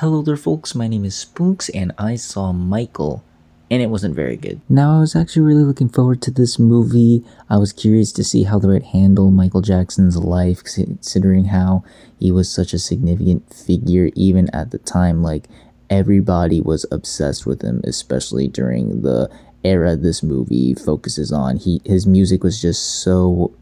Hello there, folks. My name is Spoonks, and I saw Michael, and it wasn't very good. Now, I was actually really looking forward to this movie. I was curious to see how they would handle Michael Jackson's life, considering how he was such a significant figure, even at the time. Like, everybody was obsessed with him, especially during the era this movie focuses on. His music was just so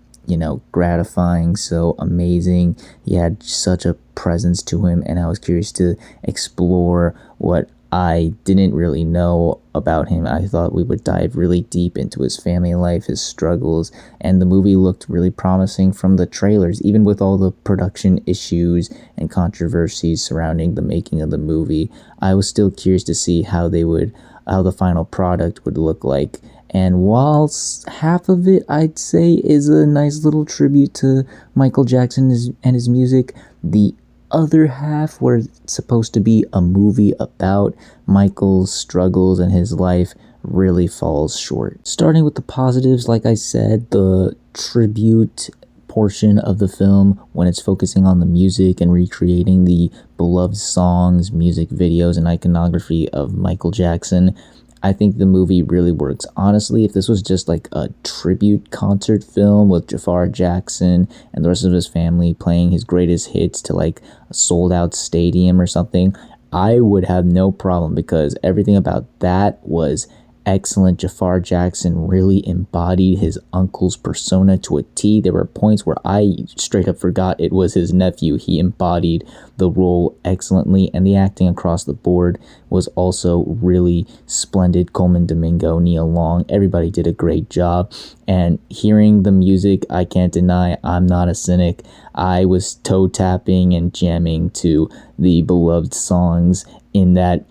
gratifying, so amazing. He had such a presence to him, and I was curious to explore what I didn't really know about him. I thought we would dive really deep into his family life, his struggles, and the movie looked really promising from the trailers, even with all the production issues and controversies surrounding the making of the movie. I was still curious to see how the final product would look like. And whilst half of it, I'd say, is a nice little tribute to Michael Jackson and his music, the other half, where it's supposed to be a movie about Michael's struggles and his life, really falls short. Starting with the positives, like I said, the tribute portion of the film, when it's focusing on the music and recreating the beloved songs, music videos, and iconography of Michael Jackson, I think the movie really works. Honestly, if this was just like a tribute concert film with Jafar Jackson and the rest of his family playing his greatest hits to like a sold out stadium or something, I would have no problem, because everything about that was excellent. Jafar Jackson really embodied his uncle's persona to a T. There were points where I straight up forgot it was his nephew. He embodied the role excellently, and the acting across the board was also really splendid. Coleman Domingo, Nia Long, everybody did a great job. And hearing the music, I can't deny I'm not a cynic. I was toe tapping and jamming to the beloved songs in that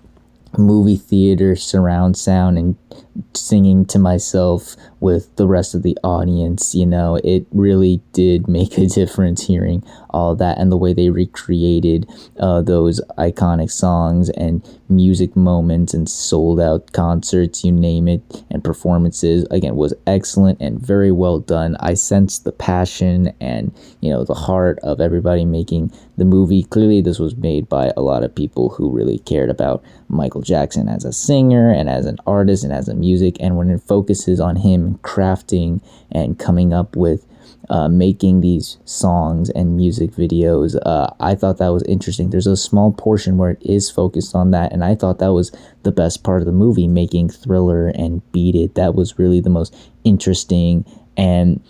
movie theater surround sound and singing to myself with the rest of the audience. It really did make a difference hearing all that, and the way they recreated those iconic songs and music moments and sold out concerts, you name it, and performances, again, was excellent and very well done. I sensed the passion and the heart of everybody making the movie. Clearly this was made by a lot of people who really cared about Michael Jackson as a singer and as an artist and as a music. And when it focuses on him crafting and coming up with making these songs and music videos, I thought that was interesting. There's a small portion where it is focused on that, and I thought that was the best part of the movie, making Thriller and Beat It. That was really the most interesting and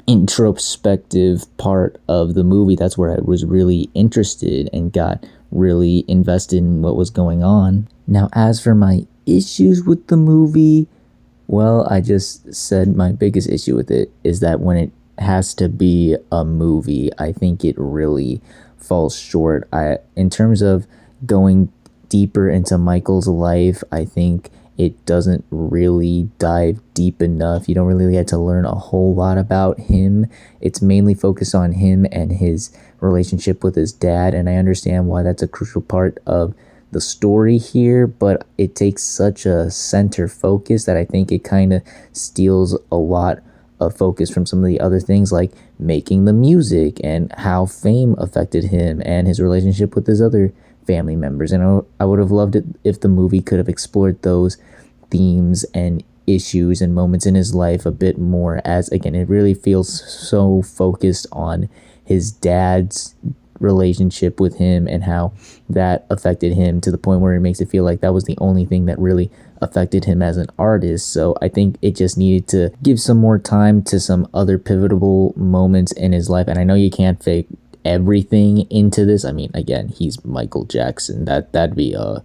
introspective part of the movie. That's where I was really interested and got really invested in what was going on. Now, as for my issues with the movie, well, I just said my biggest issue with it is that when it has to be a movie, I think it really falls short. In terms of going deeper into Michael's life, I think it doesn't really dive deep enough. You don't really get to learn a whole lot about him. It's mainly focused on him and his relationship with his dad, and I understand why that's a crucial part of the story here, but it takes such a center focus that I think it kind of steals a lot of focus from some of the other things, like making the music and how fame affected him and his relationship with his other family members. And I would have loved it if the movie could have explored those themes and issues and moments in his life a bit more, as again, it really feels so focused on his dad's relationship with him and how that affected him, to the point where it makes it feel like that was the only thing that really affected him as an artist. So I think it just needed to give some more time to some other pivotal moments in his life. And I know you can't fake everything into this. I mean, again, he's Michael Jackson. That'd be a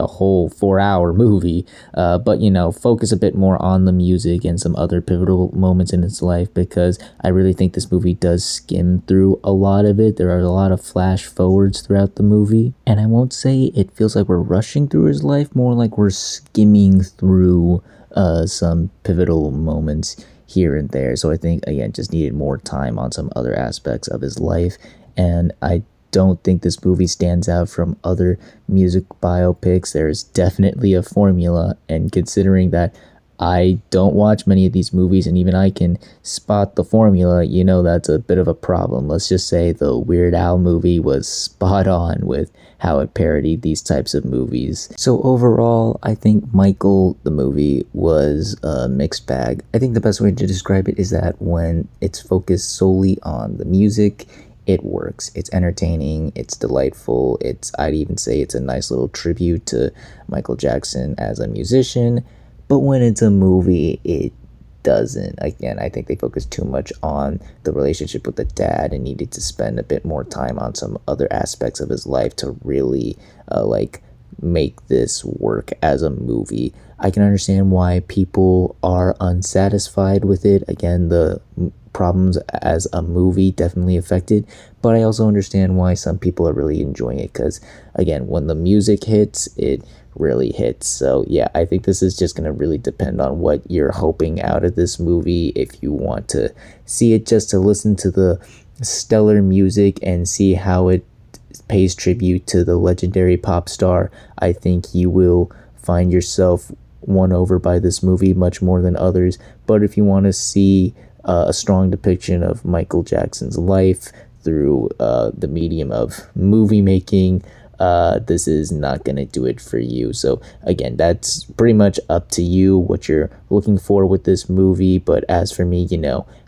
whole 4-hour movie. But focus a bit more on the music and some other pivotal moments in his life, because I really think this movie does skim through a lot of it. There are a lot of flash forwards throughout the movie, and I won't say it feels like we're rushing through his life, more like we're skimming through some pivotal moments here and there. So I think, again, just needed more time on some other aspects of his life. And I don't think this movie stands out from other music biopics. There's definitely a formula, and considering that I don't watch many of these movies, and even I can spot the formula. That's a bit of a problem. Let's just say the Weird Al movie was spot on with how it parodied these types of movies. So overall, I think Michael, the movie, was a mixed bag. I think the best way to describe it is that when it's focused solely on the music, it works. It's entertaining, it's delightful, I'd even say it's a nice little tribute to Michael Jackson as a musician. But when it's a movie, it doesn't. Again, I think they focus too much on the relationship with the dad and needed to spend a bit more time on some other aspects of his life to really make this work as a movie. I can understand why people are unsatisfied with it. Again, the problems as a movie definitely affected, but I also understand why some people are really enjoying it, because again, when the music hits, it really hits. So yeah, I think this is just going to really depend on what you're hoping out of this movie. If you want to see it just to listen to the stellar music and see how it pays tribute to the legendary pop star, I think you will find yourself won over by this movie much more than others. But if you want to see a strong depiction of Michael Jackson's life through the medium of movie making, this is not going to do it for you. So again, that's pretty much up to you what you're looking for with this movie. But as for me,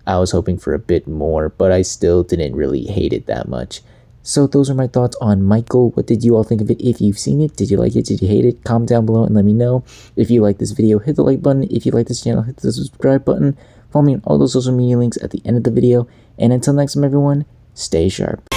I was hoping for a bit more, but I still didn't really hate it that much. So those are my thoughts on Michael. What did you all think of it? If you've seen it, did you like it? Did you hate it? Comment down below and let me know. If you like this video, hit the like button. If you like this channel, hit the subscribe button. Follow me on all those social media links at the end of the video. And until next time, everyone, stay sharp.